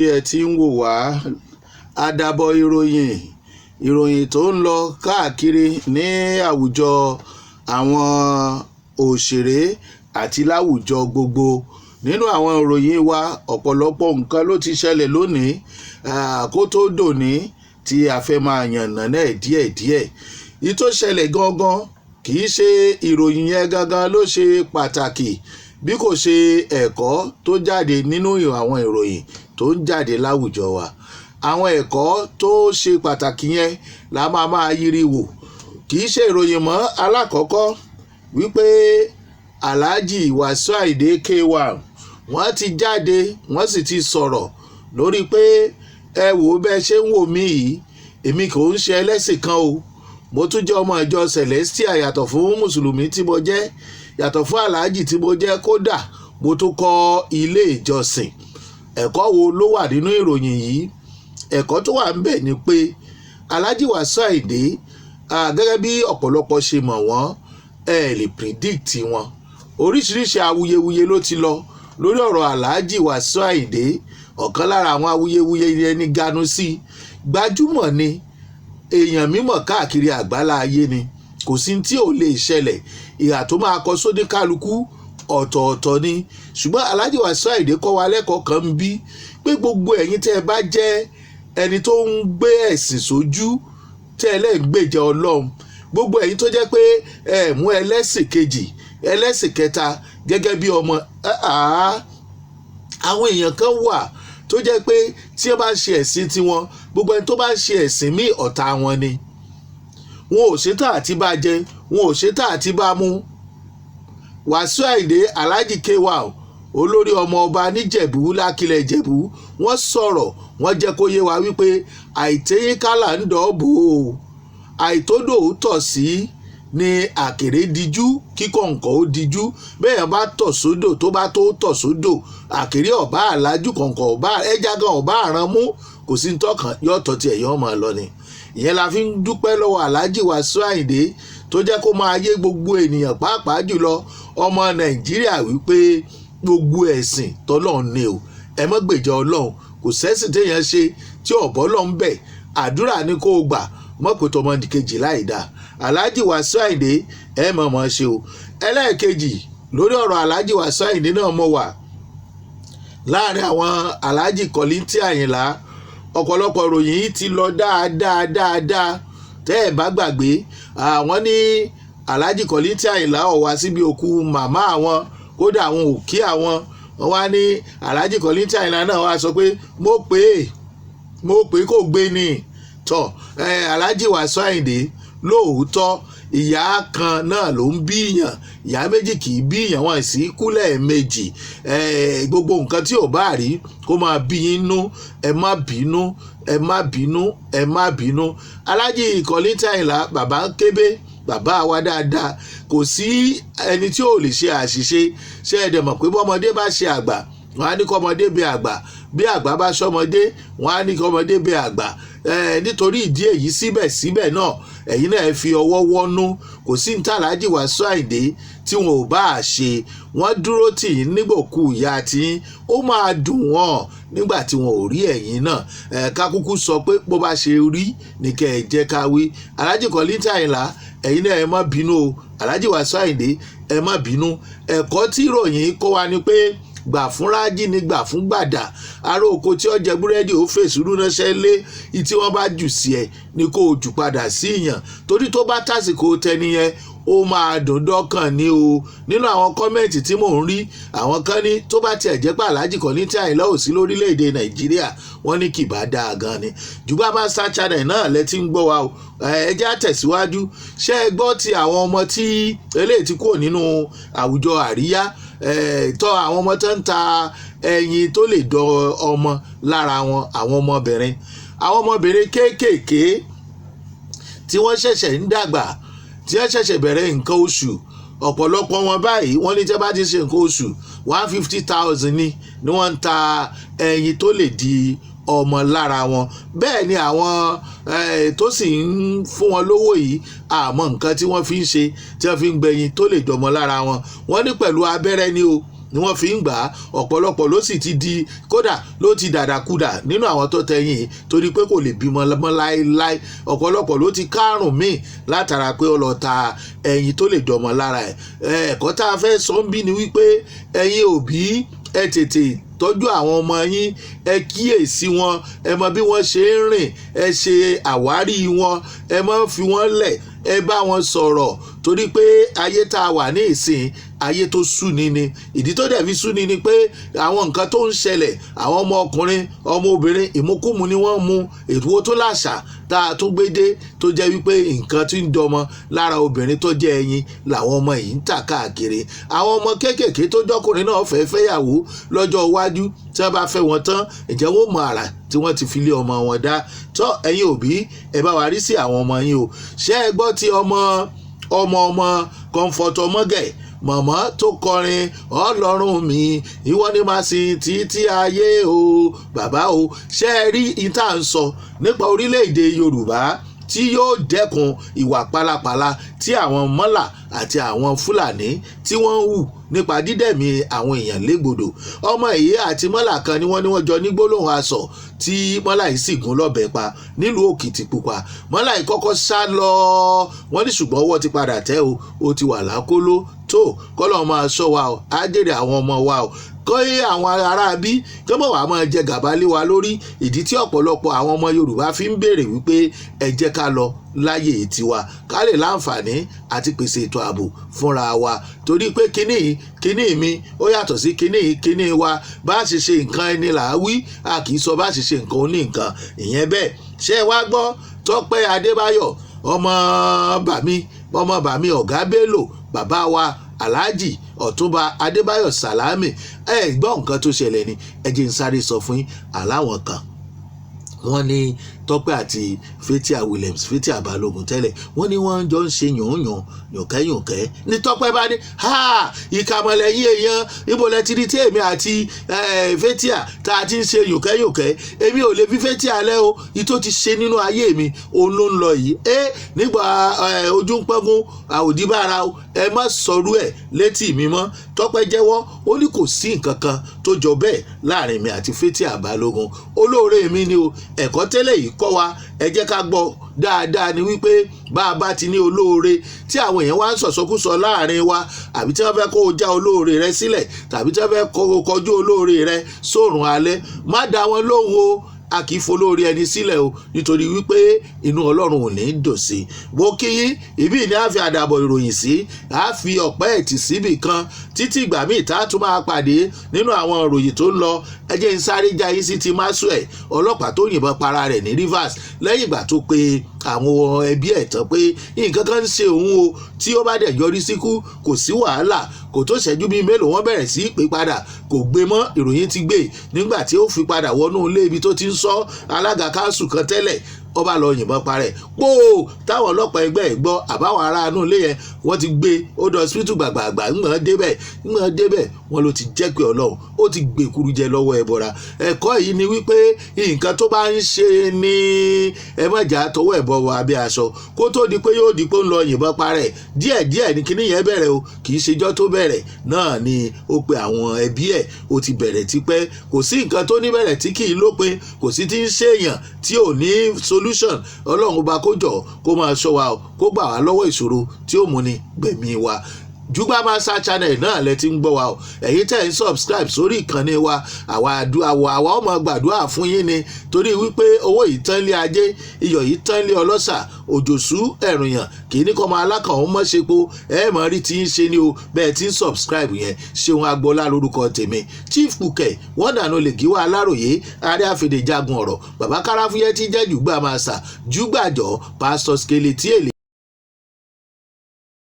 bí ẹ ti ń wò wá àdàbọ̀ ìròyìn tó ń lọ káàkiri ní àwùjọ àwọn òṣèré àti láwùjọ gbogbo. Nínú àwọn ìròyìn wa ọ̀pọ̀lọpọ̀ nǹkan ló ti ṣẹlẹ̀ lónìí kó tó dòní tí a fẹ́ máa yànnà náà díẹ̀díẹ̀. Èyí tó ṣẹlẹ̀ gangan kì í ṣe ìròyìn yẹn gangan ló ṣe pàtàkì bí kò ṣe ẹ̀kọ́ tó jáde nínú àwọn ìròyìn tó ń jáde láwùjọ wa. Àwọn ẹ̀kọ́ tó ṣe pàtàkì yẹn la máa yiri wò. Kì í ṣe ìròyìn mọ́. Alákọ̀ọ́kọ́ wípé Alhaji Wasiu Ayinde K1 wọ́n ti jáde wọ́n sì ti sọ̀rọ̀ lórí pé ẹ wò bẹ́ẹ̀ ṣe ń wò mí yìí, èmi kò ń ṣe ẹlẹ́sìn kan o, mo tún jẹ́ ọmọ ìjọ Celestial yàtọ̀ fún mùsùlùmí tí mo jẹ́, yàtọ̀ fún Alhaji tí mo jẹ́, kódà mo tún kọ́ ilé ìjọsìn. Ẹ̀kọ́ wo ló wà nínú ìròyìn yìí? Ẹ̀kọ́ tó wà ńbẹ̀ ni pé Alhaji Wasiu Ayinde gẹ́gẹ́ bí ọ̀pọ̀lọpọ̀ ṣe mọ̀ wọ́n, ẹ lè predict wọn. Oríṣiríṣi awuyewuye ló ti lọ lórí ọ̀rọ̀ Alhaji Wasiu Ayinde. Ọ̀kan lára àwọn awuyewuye yẹn ni Ganusi. Gbajúmọ̀ ni, èèyàn mímọ̀ káàkiri àgbálá ayé ni, kò sí tí ò lè ṣẹlẹ̀. Ìhà tó máa kọ sódì kálukú ọ̀tọ̀ọ̀tọ̀ ni. Ṣùgbọ́n Alhaji Wasiu Ayinde kọ́ wa lẹ́kọ̀ọ́ kan ń bí pé gbogbo ẹ̀yin tẹ́ ẹ bá jẹ́ ẹni tó ń gbé ẹ̀sìn sójú tẹ́ ẹ lẹ́ẹ̀ gbèjà Ọlọ́run, gbogbo ẹ̀yin tó jẹ́ pé ẹ mú ẹlẹ́sìn kejì ẹlẹ́sìn kẹta gẹ́gẹ́ bí ọmọ, àwọn èèyàn kan wà tó jẹ́ pé tí wọ́n bá ń ṣe ẹ̀sìn tiwọn, gbogbo ẹni tó bá ń ṣe ẹ̀sìn míì ọ̀tá wọn ni. Wọn ò ṣetán àti bá jẹ, wọn ò ṣetán àti bá mú. Wasiu Ayinde Alhaji K1 olórí ọmọ ọba níjẹ̀bú lákìlẹ̀ ìjẹ̀bú, wọ́n sọ̀rọ̀ wọ́n jẹ́ kó yé wa wípé àìtẹ́yìnkálà ń dọ̀ọ́bò o, àìtódò ó tọ̀ sí ni àkèré dijú kíkọ̀ nǹkan ó dijú. Bẹ́ẹ̀ bá tọ̀ sódò tó bá tó tọ̀ sódò, àkèré ọ̀bá àlájú kọ̀ọ̀kan ọ̀bá ẹja gan ọ̀bá àrán mú, kò sí tọ́kàn yọ̀tọ̀ tí ẹ̀yàn máa lọ ni. Ìyẹn la fi ń dúpẹ́ lọ́wọ́ Alhaji Wasiu Ayinde tó jẹ́ kó máa yé gbogbo ènìyàn pàápàá jùlọ ọmọ Nàìjíríà wípé gbogbo ẹ̀sìn tọ́lọ́run ni o, ẹ má gbèjà Ọlọ́run. Kò sẹ́sìn téèyàn ṣe tí ọ̀bọ lọ́n bẹ̀, àdúrà ni kó o gbà, mọ́ pé tọmọdé kejì láì dáa. Alhaji Wasiu Ayinde ẹ mọ̀ ṣe o. Ẹlẹ́ẹ̀kejì lórí ọ̀rọ̀ Alhaji Wasiu Ayinde náà mọ̀ wà láàrin àwọn Alhaji Kollington Ayinla. Ọ̀pọ̀lọpọ̀ ìròyìn yìí ti lọ dáadáa tẹ́ ẹ̀ bá gbàgbé. Àwọn ní Alhaji Kollington Ayinla ó wá síbi òkú màmá àwọn, kódà àwọn ò kí àwọn. Wọ́n wá ní Alhaji Kollington Ayinla náà wá sọ pé mo pè kò gbé ni. Tọ́ Alhaji Wasiu Ayinde lóòótọ́ ìyá kan náà ló ń bíyàn, ìyá méjì kì í bíyàn, wọn sì kúlẹ̀ méjì. Gbogbo nǹkan tí ò bá rí kó máa bí inú, ẹ má bínú. Alhaji Kollington Ayinla bàbá ń kébé, bàbá wa dáadáa, kò sí ẹni tí ò lè ṣe àṣìṣe. Ṣé ẹ dẹ̀ mọ̀ pé bọ́mọdé bá ṣe àgbà, wọ́n á ní kọ́mọdé bẹ àgbà, bí àgbà bá ṣọmọdé, wọ́n á ní kọ́mọdé bẹ àgbà. Nítorí ìdí èyí síbẹ̀síbẹ̀ náà ẹ̀yin náà ẹ fi ọwọ́ wọ́nú. Kò sí ní Alhaji Wasiu Ayinde tí wọn ò bá ṣe. Wọ́n dúró tì yín nígbòkú ìyá tí ó máa dùn wọ́n nígbà tí wọn ò rí ẹ̀yin náà. Ká kúkú sọ pé bó bá ṣe rí ní kẹ́ ẹ jẹ́ ká wí. Alhaji Kollington Ayinla ẹ̀yin náà ẹ má bínú o. Alhaji Wasiu Ayinde ẹ má bínú. Ẹ̀kọ́ tí ìròyìn kó wa ni pé gbà fún rájí ni gbà fún gbàdà. Ará oko tí ó jẹ búrẹ́dì ó fèsùrú ránṣẹ́ lé, tí wọ́n bá jù sí ẹ ni kó o jù padà sí ìyàn, torí tó bá tásìkò tẹni yẹn ó máa dùn dọ́kàn ni o. Nínú àwọn kọ́mẹ̀ntì tí mò ń rí, àwọn kan ní tó bá tiẹ̀ jẹ́ pé Alhaji Kollington Ayinla ò sí lórílẹ̀‐èdè Nàìjíríà, wọ́n ní kì bá dáa gan ni. Jùgbọ́n bá Star Channel náà lẹ́tí ń gbọ́ wa o. Ẹ jẹ́ àtẹ̀síwájú. Ṣé ẹ gbọ́ ti àwọn ọmọ tí eléyìí ti kúrò nínú àwùjọ àríyá? Tọ́ àwọn ọmọ tó ń ta ẹyin tó lè dọ ọmọ lára wọn, àwọn ọmọbìnrin kéékèèké tí wọ́n ṣẹ̀ṣẹ̀ ń dàgbà, tí wọ́n ṣẹ̀ṣẹ̀ bẹ̀rẹ̀ nǹkan oṣù. Ọ̀pọ̀lọpọ̀ wọn báyìí wọ́n ní tí wọ́n bá ti ṣe nǹkan oṣù 150,000 ni wọ́n ń ta ẹyin tó lè di ọmọ lára wọn. Bẹ́ẹ̀ ni àwọn tó sì ń fún wọn lówó yìí àmọ́ nǹkan tí wọ́n fi ń ṣe, tí wọ́n fi ń gbẹ̀yìn tó lè dọmọ lára wọn. Wọ́n ní pẹ̀lú abẹ́rẹ́ ni o, ni wọ́n fi ń gbà á. Ọ̀pọ̀lọpọ̀ ló sì ti di kódà ló ti dàdàkudà nínú àwọn tó tẹ̀yìn torí pé kò lè bímọ mọ́ láéláé. Ọ̀pọ̀lọpọ̀ ló ti kárùn míì látara pé ó lọ ta ẹyin tó lè dọmọ lára ẹ̀. Ẹ̀kọ́ tá a fẹ́ sọ ń bí ni wípé ẹ̀yin òbí ẹ tètè tọ́jú àwọn ọmọ yín, ẹ kíyèsí wọn, ẹ mọ bí wọ́n ṣe ń rìn, ẹ ṣe àwárí wọn, ẹ má fi wọ́n lẹ̀, ẹ bá wọn sọ̀rọ̀ torí pé ayé tá a wà ní ìsìn ayé tó súni ni. Ìdí tó dẹ̀ fi súni ni pé àwọn nǹkan tó ń ṣẹlẹ̀, àwọn ọmọ ọkùnrin ọmọ obìnrin ìmúkúmu ni wọ́n mu, ètò tó láṣà tá a tún gbé dé tó jẹ́ wípé nǹkan tí ń dọmọ lára obìnrin tó jẹ́ ẹyin làwọn ọmọ yìí ń tà káàkiri. Àwọn ọmọ kéékèèké tó jọkùnrin náà fẹ́ fẹ́yàwó lọ́jọ́ iwájú tí wọ́n bá fẹ́ wọn tán ǹjẹ́ wọ́n mọ àrà tí wọ́n ti fi lé ọmọ wọn dá. Tó ẹ̀yin òbí ẹ bá wa rí sí àwọn ọmọ yín o. Ṣé ẹ gbọ́ ti ọmọ Comfort Ọmọgẹ̀ màmá tó kọrin Ọlọ́run mi ìwọ ni màá sìn títí ayé o bàbá o. Ṣé ẹ rí ìta ń sọ nípa orílẹ̀-èdè Yorùbá tí yóò dẹ́kun ìwà pálapàla tí àwọn mọ́là àti àwọn Fúlàní tí wọ́n ń hù nípa dídẹ̀mí àwọn èèyàn légbodò. Ọmọ èyí àti mọ́là kan ni wọ́n jọ ní gbólóhùn asọ̀ tí mọ́là yìí sì gún lọ́bẹ pa nílùú Òkìtìpupa. Mọ́là yìí kọ́kọ́ sá lọ wọ́n ní ṣùgbọ́n ọwọ́ ti padà tẹ́ o, ó ti wà lákóló. Tó kọ́lọ́ máa ṣọ́ wa o, á jèrè àwọn ọmọ wa o. Kọ́yé àwọn ará bí kí wọ́n wàá máa jẹ gàba lé wa lórí. Ìdí tí ọ̀pọ̀lọpọ̀ àwọn ọmọ Yorùbá fi ń béèrè wípé ẹ jẹ́ ká lọ láyé tiwa ká lè láǹfààní àti pèsè ètò ààbò fúnra wa torí pé kíní mi ó yàtọ̀ sí kíní wa. Bá a ṣe ṣe nǹkan ẹni là á wí, a kì í sọ bá a ṣe ṣe nǹkan oní nǹkan. Ìyẹn bẹ́ẹ̀. Ṣé ẹ wá gbọ́ Tọ́pẹ́ Adébáyọ̀ ọmọ bàmí Ọ̀gá Bello bàbá wa Alhaji Ọ̀túnba Adébáyọ̀ Sàlámì. Ẹ gbọ́ nǹkan tó ṣẹlẹ̀ ni ẹ jẹ́ n sáré sọ fún yín. Aláwọn kan wọ́n ní Tọ́pẹ́ àti Fathia Williams Fathia Balógun tẹ́lẹ̀ wọ́n ní wọ́n jọ ń ṣe yànkẹ́ ní Tọ́pẹ́ bá ní ìkàmọ̀lẹ̀ yín èèyàn ibo lẹ ti rí tí èmi àti Fathia tá a ti ń ṣe yànkẹ́ èmi ò lè fi Fathia lẹ́ o, ìtò ti ṣe nínú ayé mi òun ló ń lọ yìí. Nígbà ojú ń pẹ́gun àwòdìbára o, ẹ má sọrú ẹ̀ létí mi mọ́. Tọ́pẹ́ jẹ́wọ́ ó ní kò sí nǹkan kan tó jọ bẹ́ẹ̀ láàrin mi àti Fathia Balógun. Olóore mi ni o. Ẹ̀kọ́ tẹ́lẹ̀ yìí kọ́ wa, ẹ jẹ́ ká gbọ́ dáadáa ni wípé bá a bá ti ní olóore tí àwọn èèyàn wá ń sọ̀sọ́kúsọ láàrin wa àbí tí wọ́n fẹ́ kó o já olóore rẹ sílẹ̀ tàbí tí wọ́n fẹ́ kó o kọjú olóore rẹ sórùn alẹ́, má dá wọn lóhùn o. A kì í folóore ẹni sílẹ̀ o nítorí wípé inú Ọlọ́run ò ní dòsí. Mo kí yín ìbí ní a fi àdàbọ̀ ìròyìn sí, a fi ọ̀pẹ́ ẹ̀tì síbì kan títí ìgbà míì tá a tún máa pàdé nínú àwọn ìròyìn tó ń lọ. Ẹ jẹ́ n sáré já yín sí ti Maxwell ọlọ́pàá tó yìnbọn para rẹ̀ ní Rivers lẹ́yìn ìgbà tó pe àwọn ẹbí ẹ̀ tán pé nǹkan kan ń ṣe òun o, tí ó bá dẹ̀ yọrí síkú kò sí wàhálà. Kò tó ṣẹ́jú bíi mélòó wọ́n bẹ̀rẹ̀ sí í pè padà, kò gbé mọ́. Ìròyìn ti gbé nígbà tí ó fi padà wọnú ilé ibi tó ti ń sọ alága káńsù kan tẹ́lẹ̀ ó bá lọ yìnbọn parẹ́ póò. Táwọn ọlọ́pàá ẹgbẹ́ ẹ̀ gbọ́ àbáwọn aráàánú ilé yẹn wọ́n ti gbé ó dọ̀ hospital gbàgbàgbà ńgbọ̀n débẹ̀ wọ́n ló ti jẹ́ pé Ọlọ́run ó ti gbé kúrú jẹ lọ́wọ́ ẹbọra. Ẹ̀kọ́ yìí ni wípé nǹkan tó bá ń ṣe ni ẹ má jà tọwọ́ ẹ̀bọ wọ abẹ́ aṣọ kó tó di pé yóò di pé ó ń lọ yìnbọn parẹ́. Díẹ̀díẹ̀ ni kíní yẹn bẹ̀rẹ̀ o, kì í ṣejọ́ tó bẹ̀rẹ̀ náà ni ó pe àwọn ẹbí ẹ̀ ó ti bẹ̀rẹ̀ tipẹ́. Kò sí nǹkan tó ní bẹ̀rẹ̀ tí kì í lópin, kò sí tí ń ṣèyàn tí ò ní solution. Ọlọ́run bá kó jọ kó máa ṣọ́ wa kó gbà wá lọ́wọ́ ìṣòro tí ó múni gbẹ̀mí wa. Jugba Master Channel náà lẹ ti ń gbọ́ wa o. Ẹ̀yin tẹ́ ń subscribe sórí ìkànnì wa, àwa ọmọ gbàdúrà fún yín ni torí wípé owó yìí tán lé ajé, iyọ̀ yìí tán lé ọlọ́ṣà, òjòṣú ẹ̀rùnyàn kì í ní kọ́ máa alákàn òun mọ́ ṣepo. Ẹ mọ̀ rí tí ń ṣe ni o bẹ́ẹ̀ tí ń subscribe yẹn. Ṣeun Agboola lórúkọ tèmi. Chief Pukẹ wọ́n dànù lè gíwá Aláròyé ààrẹ àfẹ̀dẹ̀jagun ọ̀rọ̀ bàbá Káráfúyẹ́ tí jẹ́ Jugba Master Júgbàjọ́ Pastor Skele tí èlé